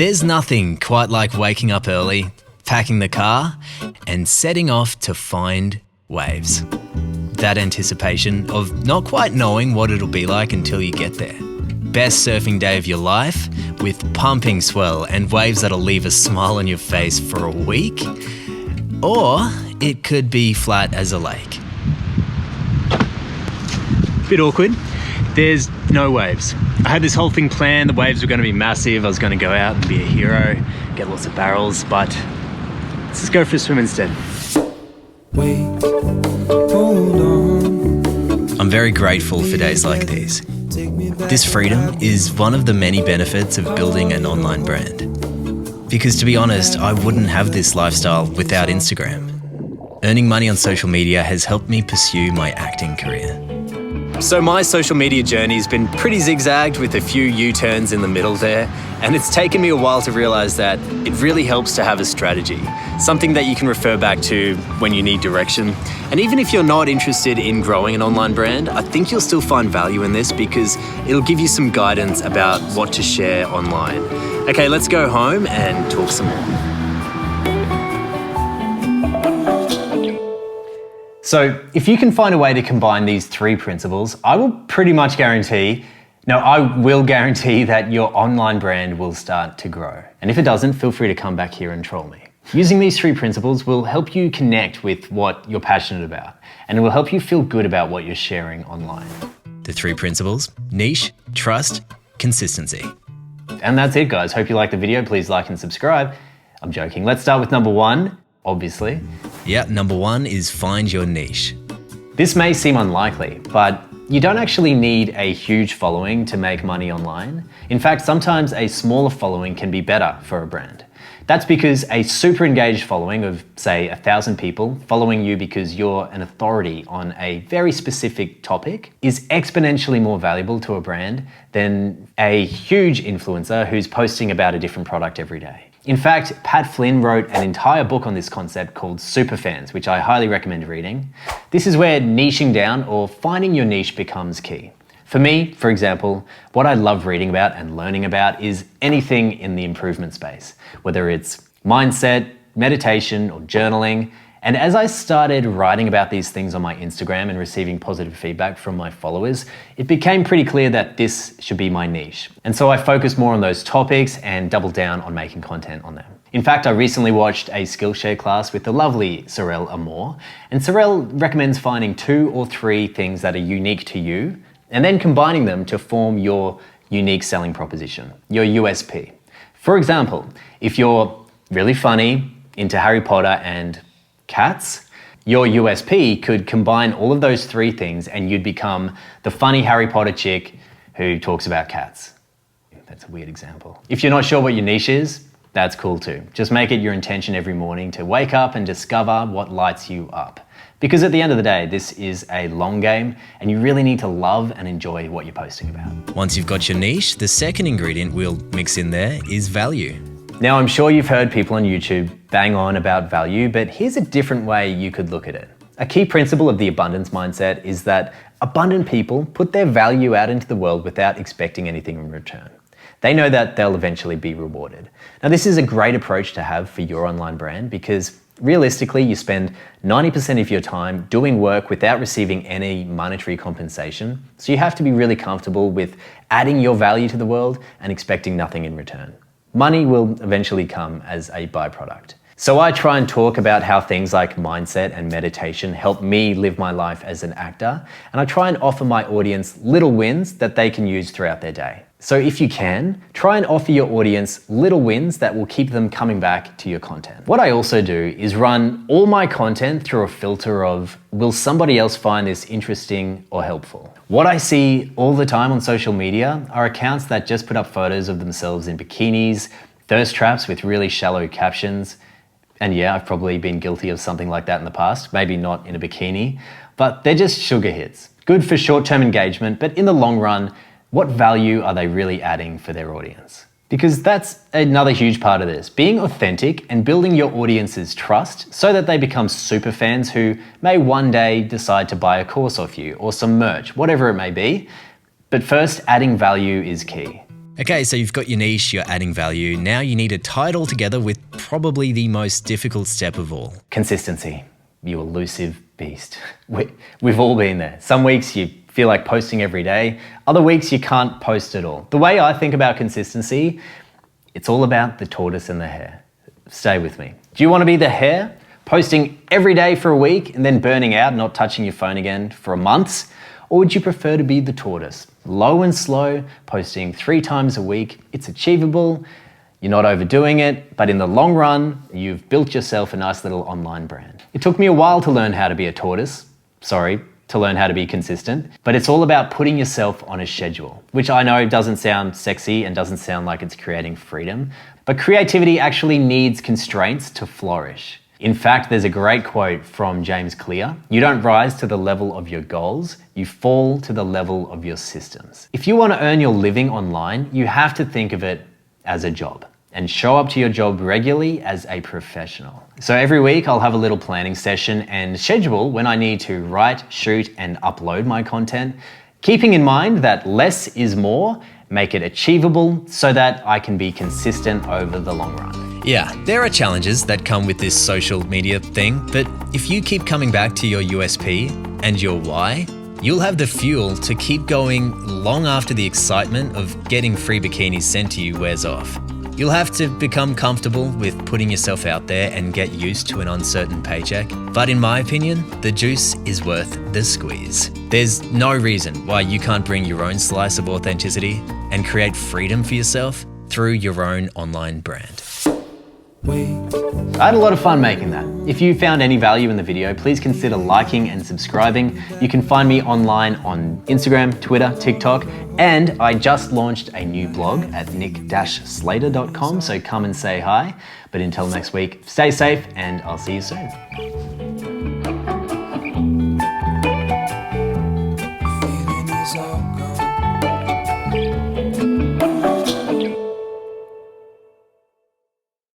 There's nothing quite like waking up early, packing the car, and setting off to find waves. That anticipation of not quite knowing what it'll be like until you get there. Best surfing day of your life with pumping swell and waves that'll leave a smile on your face for a week. Or it could be flat as a lake. Bit awkward. There's no waves. I had this whole thing planned. The waves were going to be massive. I was going to go out and be a hero, get lots of barrels, but let's just go for a swim instead. Wait, hold on. I'm very grateful for days like these. This freedom is one of the many benefits of building an online brand. Because to be honest, I wouldn't have this lifestyle without Instagram. Earning money on social media has helped me pursue my acting career. So my social media journey has been pretty zigzagged with a few U-turns in the middle there, and it's taken me a while to realize that it really helps to have a strategy, something that you can refer back to when you need direction. And even if you're not interested in growing an online brand, I think you'll still find value in this because it'll give you some guidance about what to share online. Okay, let's go home and talk some more. So if you can find a way to combine these three principles, I will guarantee that your online brand will start to grow. And if it doesn't, feel free to come back here and troll me. Using these three principles will help you connect with what you're passionate about, and it will help you feel good about what you're sharing online. The three principles: niche, trust, consistency. And that's it, guys. Hope you liked the video. Please like and subscribe. I'm joking. Let's start with number one, obviously. Yeah, number one is find your niche. This may seem unlikely, but you don't actually need a huge following to make money online. In fact, sometimes a smaller following can be better for a brand. That's because a super engaged following of, say, 1,000 people following you because you're an authority on a very specific topic is exponentially more valuable to a brand than a huge influencer who's posting about a different product every day. In fact, Pat Flynn wrote an entire book on this concept called Superfans, which I highly recommend reading. This is where niching down or finding your niche becomes key. For me, for example, what I love reading about and learning about is anything in the improvement space, whether it's mindset, meditation, or journaling. And as I started writing about these things on my Instagram and receiving positive feedback from my followers, it became pretty clear that this should be my niche. And so I focused more on those topics and doubled down on making content on them. In fact, I recently watched a Skillshare class with the lovely Sorel Amor, and Sorel recommends finding 2 or 3 things that are unique to you and then combining them to form your unique selling proposition, your USP. For example, if you're really funny, into Harry Potter and cats, your USP could combine all of those 3 things and you'd become the funny Harry Potter chick who talks about cats. That's a weird example. If you're not sure what your niche is, that's cool too. Just make it your intention every morning to wake up and discover what lights you up. Because at the end of the day, this is a long game and you really need to love and enjoy what you're posting about. Once you've got your niche, the second ingredient we'll mix in there is value. Now, I'm sure you've heard people on YouTube bang on about value, but here's a different way you could look at it. A key principle of the abundance mindset is that abundant people put their value out into the world without expecting anything in return. They know that they'll eventually be rewarded. Now, this is a great approach to have for your online brand because realistically, you spend 90% of your time doing work without receiving any monetary compensation. So you have to be really comfortable with adding your value to the world and expecting nothing in return. Money will eventually come as a byproduct. So I try and talk about how things like mindset and meditation help me live my life as an actor, and I try and offer my audience little wins that they can use throughout their day. So if you can, try and offer your audience little wins that will keep them coming back to your content. What I also do is run all my content through a filter of, will somebody else find this interesting or helpful? What I see all the time on social media are accounts that just put up photos of themselves in bikinis, thirst traps with really shallow captions. And yeah, I've probably been guilty of something like that in the past, maybe not in a bikini, but they're just sugar hits. Good for short-term engagement, but in the long run, what value are they really adding for their audience? Because that's another huge part of this. Being authentic and building your audience's trust so that they become super fans who may one day decide to buy a course off you or some merch, whatever it may be. But first, adding value is key. Okay, so you've got your niche, you're adding value. Now you need to tie it all together with probably the most difficult step of all. Consistency, you elusive beast. We've all been there. Some weeks you feel like posting every day. Other weeks you can't post at all. The way I think about consistency, it's all about the tortoise and the hare. Stay with me. Do you want to be the hare, posting every day for a week and then burning out, not touching your phone again for months? Or would you prefer to be the tortoise? Low and slow, posting 3 times a week. It's achievable, you're not overdoing it, but in the long run, you've built yourself a nice little online brand. It took me a while to learn how to be a tortoise. To learn how to be consistent, but it's all about putting yourself on a schedule, which I know doesn't sound sexy and doesn't sound like it's creating freedom, but creativity actually needs constraints to flourish. In fact, there's a great quote from James Clear: "You don't rise to the level of your goals, you fall to the level of your systems." If you want to earn your living online, you have to think of it as a job and show up to your job regularly as a professional. So every week I'll have a little planning session and schedule when I need to write, shoot, and upload my content, keeping in mind that less is more, make it achievable so that I can be consistent over the long run. Yeah, there are challenges that come with this social media thing, but if you keep coming back to your USP and your why, you'll have the fuel to keep going long after the excitement of getting free bikinis sent to you wears off. You'll have to become comfortable with putting yourself out there and get used to an uncertain paycheck. But in my opinion, the juice is worth the squeeze. There's no reason why you can't bring your own slice of authenticity and create freedom for yourself through your own online brand. I had a lot of fun making that. If you found any value in the video, please consider liking and subscribing. You can find me online on Instagram, Twitter, TikTok, and I just launched a new blog at nick-slater.com, so come and say hi. But until next week, stay safe and I'll see you soon.